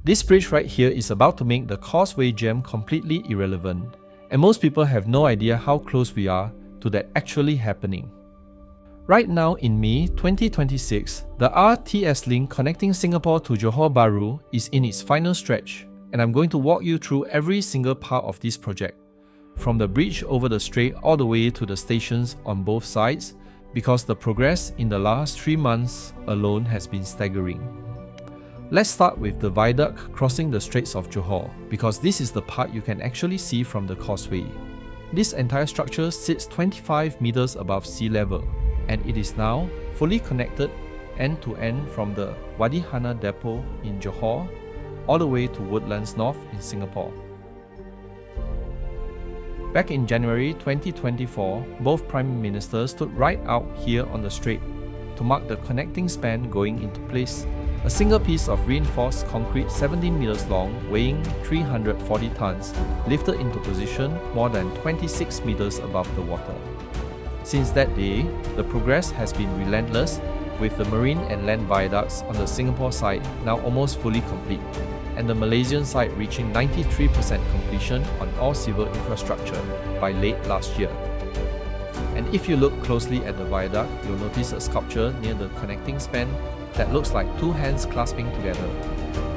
This bridge right here is about to make the Causeway jam completely irrelevant, and most people have no idea how close we are to that actually happening. Right now in May 2026, the RTS Link connecting Singapore to Johor Bahru is in its final stretch, and I'm going to walk you through every single part of this project, from the bridge over the strait all the way to the stations on both sides, because the progress in the last 3 months alone has been staggering. Let's start with the viaduct crossing the Straits of Johor, because this is the part you can actually see from the causeway. This entire structure sits 25 meters above sea level, and it is now fully connected end to end from the Wadi Hana depot in Johor all the way to Woodlands North in Singapore. Back in January 2024, both Prime Ministers stood right out here on the strait to mark the connecting span going into place. A single piece of reinforced concrete 17 meters long, weighing 340 tons, lifted into position more than 26 meters above the water. Since that day, the progress has been relentless, with the marine and land viaducts on the Singapore side now almost fully complete, and the Malaysian side reaching 93% completion on all civil infrastructure by late last year. And if you look closely at the viaduct, you'll notice a sculpture near the connecting span that looks like two hands clasping together.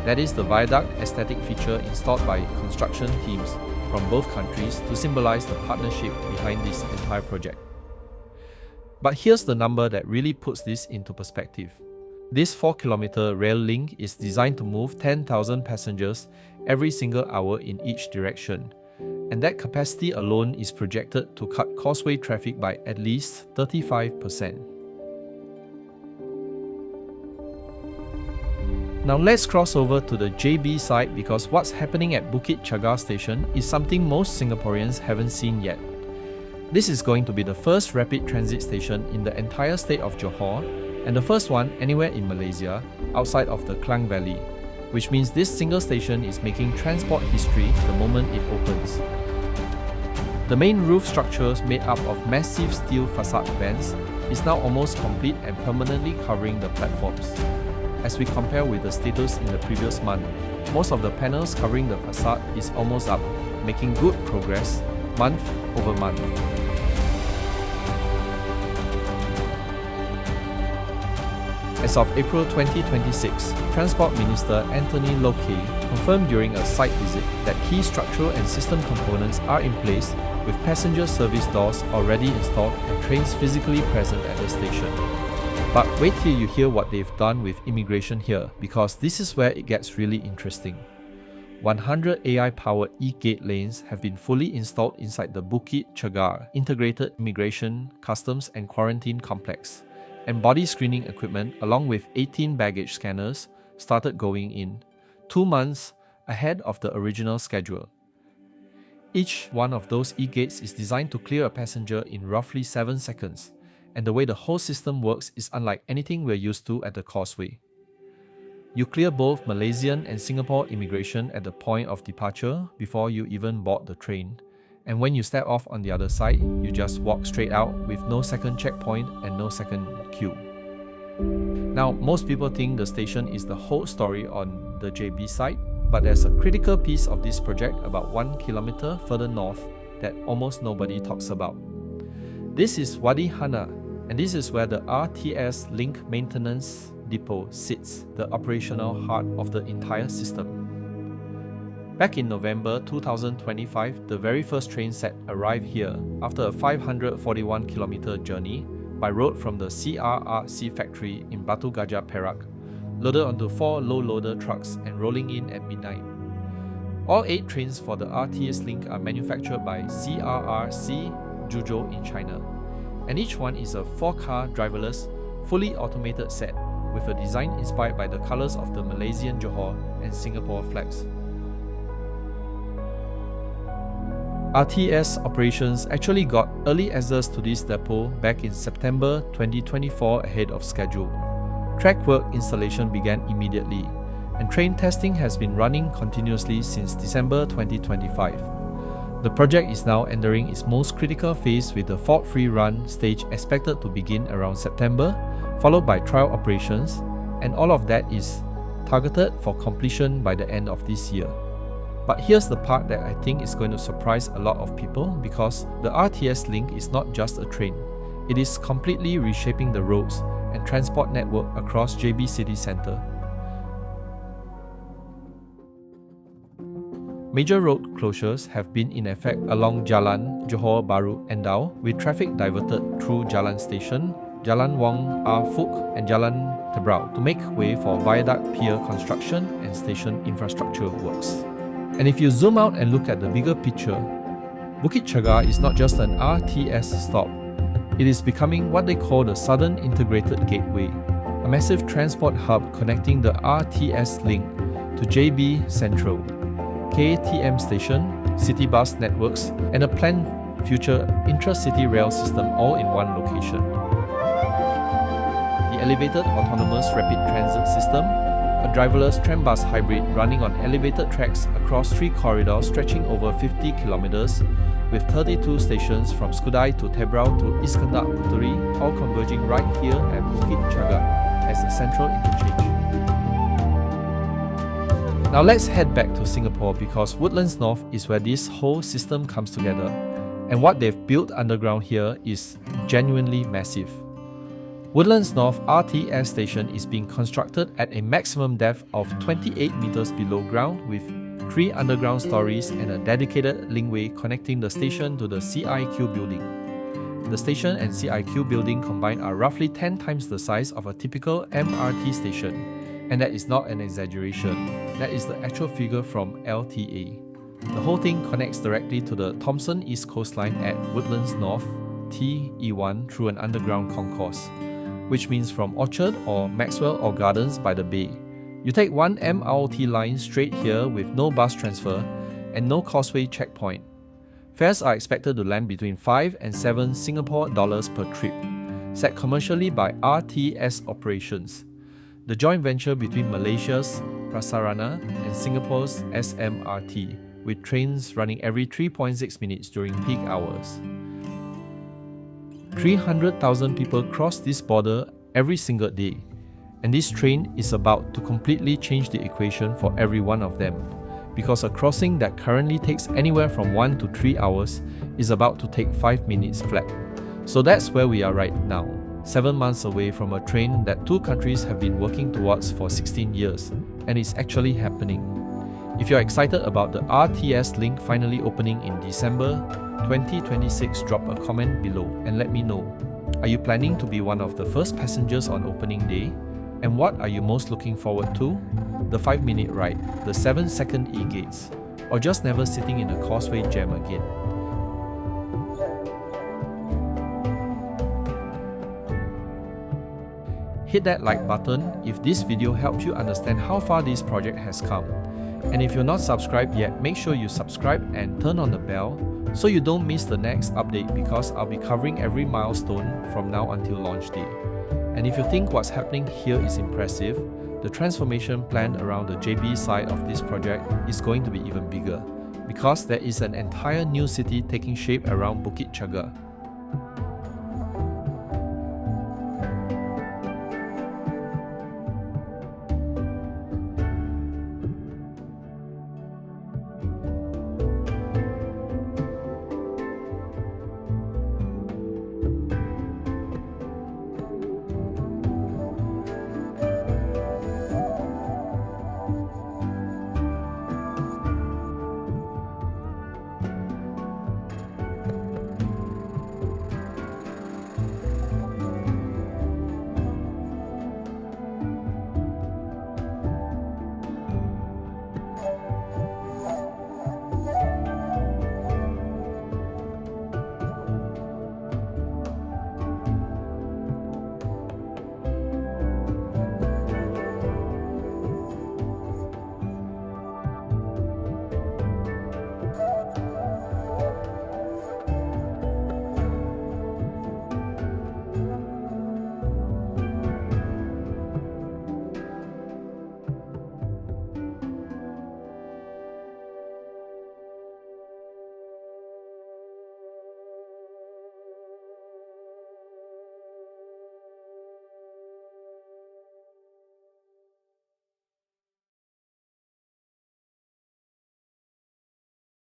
That is the viaduct aesthetic feature installed by construction teams from both countries to symbolize the partnership behind this entire project. But here's the number that really puts this into perspective. This 4-kilometer rail link is designed to move 10,000 passengers every single hour in each direction, and that capacity alone is projected to cut causeway traffic by at least 35%. Now let's cross over to the JB side, because what's happening at Bukit Chagar station is something most Singaporeans haven't seen yet. This is going to be the first rapid transit station in the entire state of Johor, and the first one anywhere in Malaysia outside of the Klang Valley, which means this single station is making transport history the moment it opens. The main roof structures made up of massive steel facade bands is now almost complete and permanently covering the platforms. As we compare with the status in the previous month, most of the panels covering the facade is almost up, making good progress month over month. As of April 2026, Transport Minister Anthony Locke confirmed during a site visit that key structural and system components are in place, with passenger service doors already installed and trains physically present at the station. But wait till you hear what they've done with immigration here, because this is where it gets really interesting. 100 AI-powered e-gate lanes have been fully installed inside the Bukit Chagar Integrated Immigration, Customs and Quarantine Complex, and body screening equipment along with 18 baggage scanners started going in, 2 months ahead of the original schedule. Each one of those e-gates is designed to clear a passenger in roughly 7 seconds, and the way the whole system works is unlike anything we're used to at the Causeway. You clear both Malaysian and Singapore immigration at the point of departure before you even board the train, and when you step off on the other side, you just walk straight out with no second checkpoint and no second queue. Now, most people think the station is the whole story on the JB side, but there's a critical piece of this project about 1 kilometer further north that almost nobody talks about. This is Wadi Hana, and this is where the RTS Link maintenance depot sits, the operational heart of the entire system. Back in November 2025, the very first train set arrived here after a 541-kilometer journey by road from the CRRC factory in Batu Gajah, Perak, loaded onto 4 low-loader trucks and rolling in at midnight. All 8 trains for the RTS Link are manufactured by CRRC Zhuzhou in China, and each one is a 4-car driverless, fully automated set with a design inspired by the colours of the Malaysian Johor and Singapore flags. RTS operations actually got early access to this depot back in September 2024 ahead of schedule. Track work installation began immediately, and train testing has been running continuously since December 2025. The project is now entering its most critical phase, with the fault-free run stage expected to begin around September, followed by trial operations, and all of that is targeted for completion by the end of this year. But here's the part that I think is going to surprise a lot of people, because the RTS Link is not just a train. It is completely reshaping the roads and transport network across JB city centre. Major road closures have been in effect along Jalan Johor Bahru and Dao, with traffic diverted through Jalan Station, Jalan Wong Ah Fuk and Jalan Tebrau to make way for Viaduct pier construction and station infrastructure works. And if you zoom out and look at the bigger picture, Bukit Chagar is not just an RTS stop. It is becoming what they call the Southern Integrated Gateway, a massive transport hub connecting the RTS Link to JB Central, KTM station, city bus networks, and a planned future intra-city rail system all in one location. The elevated autonomous rapid transit system, a driverless tram-bus hybrid running on elevated tracks across 3 corridors stretching over 50 kilometers, with 32 stations from Skudai to Tebrau to Iskandar Puteri, all converging right here at Bukit Chagar as the central interchange. Now let's head back to Singapore, because Woodlands North is where this whole system comes together, and what they've built underground here is genuinely massive. Woodlands North RTS station is being constructed at a maximum depth of 28 meters below ground, with 3 underground stories and a dedicated linkway connecting the station to the CIQ building. The station and CIQ building combined are roughly 10 times the size of a typical MRT station, and that is not an exaggeration. That is the actual figure from LTA. The whole thing connects directly to the Thomson East Coast Line at Woodlands North TE1 through an underground concourse, which means from Orchard or Maxwell or Gardens by the Bay. You take one MRT line straight here with no bus transfer and no Causeway checkpoint. Fares are expected to land between 5 and 7 Singapore dollars per trip, set commercially by RTS Operations, the joint venture between Malaysia's Prasarana and Singapore's SMRT, with trains running every 3.6 minutes during peak hours. 300,000 people cross this border every single day, and this train is about to completely change the equation for every one of them, because a crossing that currently takes anywhere from 1 to 3 hours is about to take 5 minutes flat. So that's where we are right now, 7 months away from a train that 2 countries have been working towards for 16 years, and it's actually happening. If you're excited about the RTS Link finally opening in December 2026, drop a comment below and let me know. Are you planning to be one of the first passengers on opening day? And what are you most looking forward to? The 5-minute ride, the 7-second e-gates, or just never sitting in a Causeway jam again? Hit that like button if this video helped you understand how far this project has come. And if you're not subscribed yet, make sure you subscribe and turn on the bell so you don't miss the next update, because I'll be covering every milestone from now until launch day. And if you think what's happening here is impressive, the transformation planned around the JB side of this project is going to be even bigger, because there is an entire new city taking shape around Bukit Chagar.